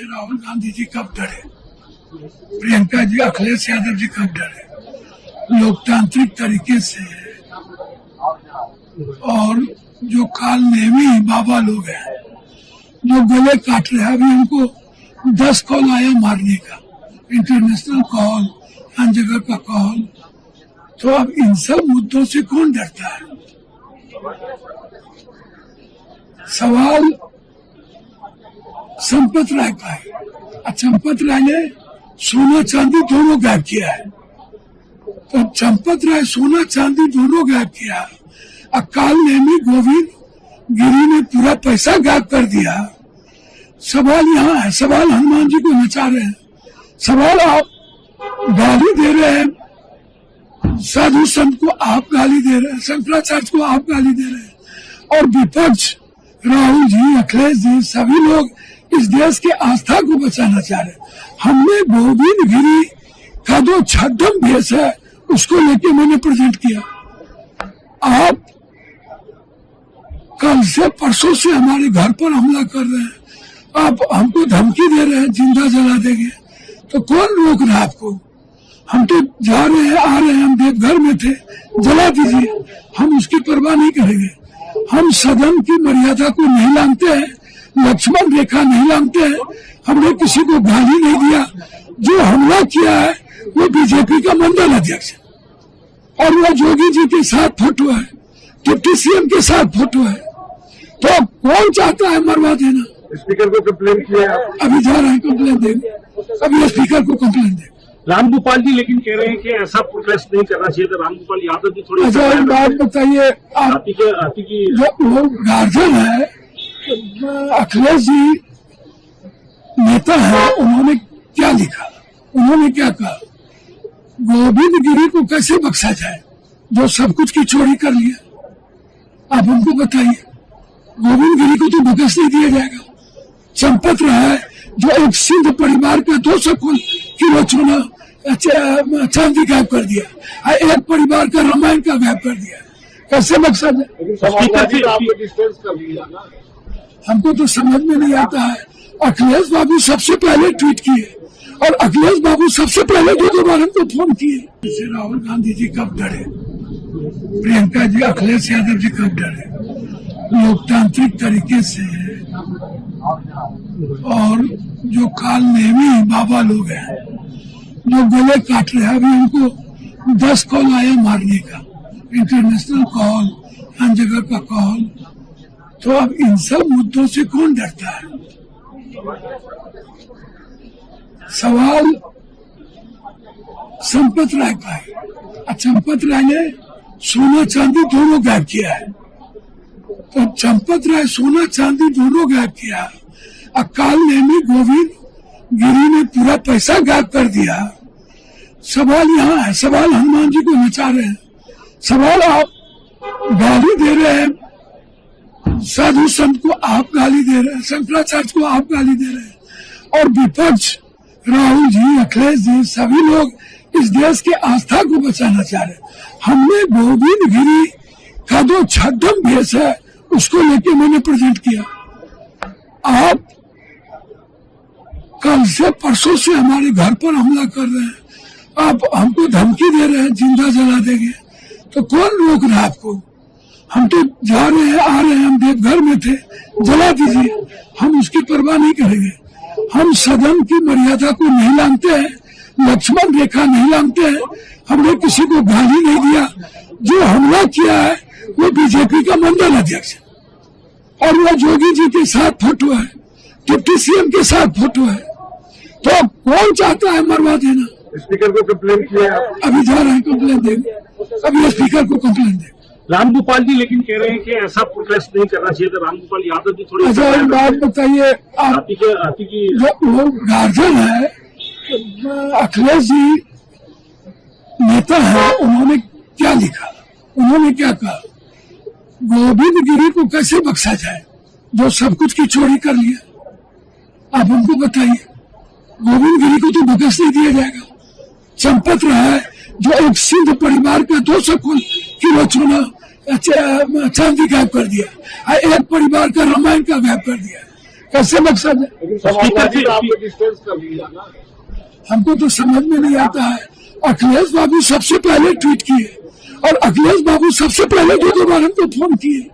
से राहुल गांधी जी कब डरे, प्रियंका जी, अखिलेश यादव जी कब डरे? लोकतांत्रिक तरीके से और जो काल नेमी बाबा लोग हैं जो गले काट रहे हैं, अभी उनको 10 कॉल आया मारने का, इंटरनेशनल कॉल, हर जगह का कॉल। तो अब इन सब मुद्दों से कौन डरता है? सवाल संपत राय का है। संपत राय ने सोना चांदी दोनों गायब किया है। तो संपत राय सोना चांदी दोनों गायब किया, अकाल नेमी गोविंद गिरी ने पूरा पैसा गायब कर दिया। सवाल यहाँ है, सवाल हनुमान जी को नचा रहे हैं, सवाल आप गाली दे रहे हैं, साधु संत को आप गाली दे रहे हैं, शंकराचार्य को आप गाली दे रहे हैं, और विपक्ष राहुल जी, अखिलेश जी, सभी लोग इस देश के आस्था को बचाना चाह रहे हैं। हमने गोविंद गिरी का जो छद्म भेष है उसको लेके मैंने प्रेजेंट किया। आप कल से परसों से हमारे घर पर हमला कर रहे हैं, आप हमको धमकी दे रहे हैं जिंदा जला देंगे, तो कौन रोक रहा है आपको? हम तो जा रहे हैं, आ रहे हैं, हम देवघर में थे, जला दीजिए, हम उसकी परवाह नहीं करेंगे। हम सदन की मर्यादा को नहीं लांघते हैं, लक्ष्मण रेखा नहीं लांघते हैं, हमने किसी को गाली नहीं दिया। जो हमला किया है वो बीजेपी का मंडल अध्यक्ष है, और वो योगी जी के साथ फोटो है, डिप्टी सीएम के साथ फोटो है। तो कौन चाहता है मरवा देना? स्पीकर को कंप्लेन किया, अभी जा रहे हैं कंप्लेन देंगे, अभी स्पीकर को कंप्लेन देंगे। रामगोपाल जी लेकिन कह रहे हैं कि ऐसा प्रोटेस्ट नहीं करना चाहिए था। रामगोपाल यादव जी थोड़ी अच्छा एक बात बताइए, आप जो गार्जियन है, अखिलेश जी नेता है, उन्होंने क्या लिखा, उन्होंने क्या कहा? गोविंद गिरी को कैसे बख्शा जाए जो सब कुछ की चोरी कर लिया? आप हमको बताइए, गोविंद गिरी को तो बख्श नहीं दिया जाएगा। संपत राय जो एक सिंध परिवार का 200 किलो सोना चांदी गायब कर दिया, एक परिवार का रामायण का गायब कर दिया, कैसे बख्शा जाए? हमको तो समझ में नहीं आता है। अखिलेश बाबू सबसे पहले ट्वीट किए, और अखिलेश बाबू सबसे पहले 2 बार हमको फोन किए। जैसे राहुल गांधी जी कब डरे, प्रियंका जी, अखिलेश यादव जी कब डरे? लोकतांत्रिक तरीके से और जो काल नेमी बाबा लोग हैं जो गले काट रहे हैं, अभी उनको 10 कॉल आया मारने का, इंटरनेशनल कॉल, हर जगह का कॉल। तो अब इन सब मुद्दों से कौन डरता है? सवाल संपत राय का है। संपत राय ने सोना चांदी दोनों गायब किया है। तो संपत राय सोना चांदी दोनों गायब किया, अकाल नेमी गोविंद गिरी ने पूरा पैसा गायब कर दिया। सवाल यहाँ है, सवाल हनुमान जी को नचा रहे हैं, सवाल आप गाली दे रहे हैं, साधु संत को आप गाली दे रहे हैं, शंकराचार्य को आप गाली दे रहे हैं, और विपक्ष राहुल जी, अखिलेश जी, सभी लोग इस देश के आस्था को बचाना चाह रहे हैं। हमने गोविंद गिरी का जो छद्म भेष है उसको लेके मैंने प्रेजेंट किया। आप कल से परसों से हमारे घर पर हमला कर रहे हैं, आप हमको धमकी दे रहे हैं जिंदा जला देंगे, तो कौन रोक रहा है आपको? हम तो जा रहे हैं, आ रहे हैं, हम देवघर में थे, जला दीजिए, हम उसकी परवाह नहीं करेंगे। हम सदन की मर्यादा को नहीं लांघते हैं, लक्ष्मण रेखा नहीं लांघते हैं, हमने किसी को गाली नहीं दिया। जो हमला किया है वो बीजेपी का मंडल अध्यक्ष है, और वो योगी जी के साथ फोटो है, डिप्टी सीएम के साथ फोटो है। तो कौन चाहता है मरवा देना? स्पीकर को कंप्लेन किया, अभी जा रहे हैं कंप्लेन देंगे, अभी स्पीकर को कंप्लेन देंगे। रामगोपाल जी लेकिन कह रहे हैं कि ऐसा प्रोटेस्ट नहीं करना चाहिए था। रामगोपाल यादव जी थोड़ी अच्छा एक बात बताइए, आप जो गार्जियन है, अखिलेश जी नेता है, उन्होंने क्या लिखा, उन्होंने क्या कहा? गोविंद गिरी को कैसे बख्शा जाए जो सब कुछ की चोरी कर लिया? आप हमको बताइए, गोविंद गिरी को तो बख्श नहीं दिया जाएगा। संपत राय जो एक सिंध परिवार का 200 किलो सोना चांदी गायब कर दिया, एक परिवार का रामायण का गायब कर दिया, कैसे मकसद है? लेकिन समाजवादी तो आपने डिस्टेंस कर दिया ना। हमको तो समझ में नहीं आता है। अखिलेश बाबू सबसे पहले ट्वीट किए और अखिलेश बाबू सबसे पहले जो बार हमको फोन किए।